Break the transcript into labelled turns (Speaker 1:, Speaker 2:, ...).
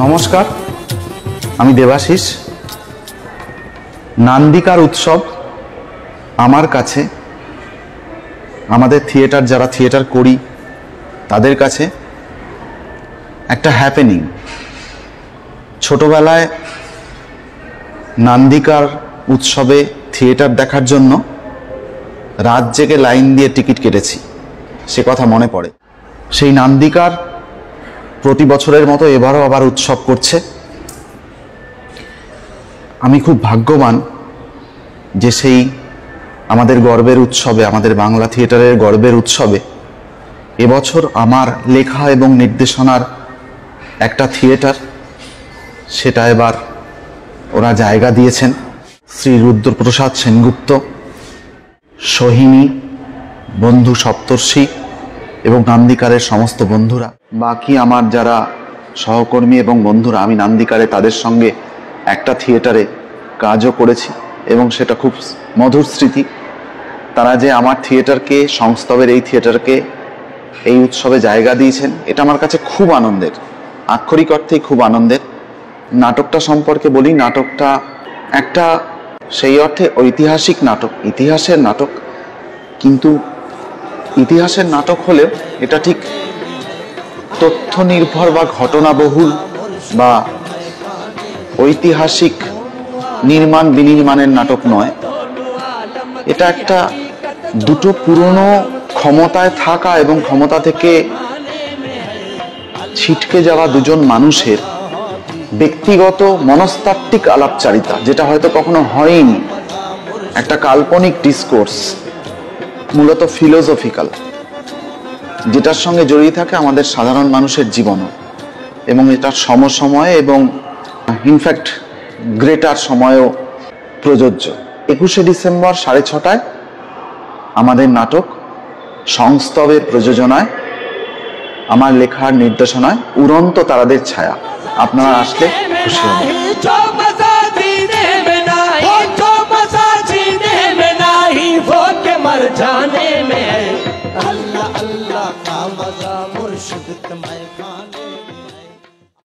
Speaker 1: নমস্কার, আমি দেবাশিস। নান্দিকার উৎসব আমার কাছে, আমাদের থিয়েটার যারা থিয়েটার করি তাদের কাছে একটা হ্যাপেনিং। ছোটবেলায় নান্দিকার উৎসবে থিয়েটার দেখার জন্য রাত জেগে লাইন দিয়ে টিকিট কেটেছি, সে কথা মনে পড়ে। সেই নান্দিকার প্রতি বছরের মতো এবারও আবার উৎসব করছে। আমি খুব ভাগ্যবান যে সেই আমাদের গর্বের উৎসবে, আমাদের বাংলা থিয়েটারের গর্বের উৎসবে এবছর আমার লেখা এবং নির্দেশনার একটা থিয়েটার, সেটা এবার ওরা জায়গা দিয়েছেন। শ্রী রুদ্রপ্রসাদ সেনগুপ্ত, সোহিনী, বন্ধু সপ্তর্ষি এবং নান্দিকারের সমস্ত বন্ধুরা, বাকি আমার যারা সহকর্মী এবং বন্ধুরা, আমি নান্দিকারে তাদের সঙ্গে একটা থিয়েটারে কাজও করেছি এবং সেটা খুব মধুর স্মৃতি। তারা যে আমার থিয়েটারকে, সংস্তবের এই থিয়েটারকে এই উৎসবে জায়গা দিয়েছেন, এটা আমার কাছে খুব আনন্দের, আক্ষরিক অর্থেই খুব আনন্দের। নাটকটা সম্পর্কে বলি, নাটকটা একটা সেই অর্থে ঐতিহাসিক নাটক, ইতিহাসের নাটক, কিন্তু ইতিহাসের নাটক হলেও এটা ঠিক তথ্য নির্ভর বা ঘটনাবহুল বা ঐতিহাসিক নির্মাণ বিনির্মাণের নাটক নয়। এটা একটা দুটো পুরনো ক্ষমতায় থাকা এবং ক্ষমতা থেকে ছিটকে যাওয়া দুজন মানুষের ব্যক্তিগত মনস্তাত্ত্বিক আলাপচারিতা, যেটা হয়তো কখনো হয়নি, একটা কাল্পনিক ডিসকোর্স, মূলত ফিলোসফিক্যাল, যেটার সঙ্গে জড়িয়ে থাকে আমাদের সাধারণ মানুষের জীবনও, এবং এটা সমসময়ে এবং ইনফ্যাক্ট গ্রেটার সময়েও প্রযোজ্য। 21শে ডিসেম্বর 6:30 আমাদের নাটক সংস্তবের প্রযোজনায়, আমার লেখার নির্দেশনায় উড়ন্ত তারাদের ছায়া। আপনারা আসলে খুশি হবেন।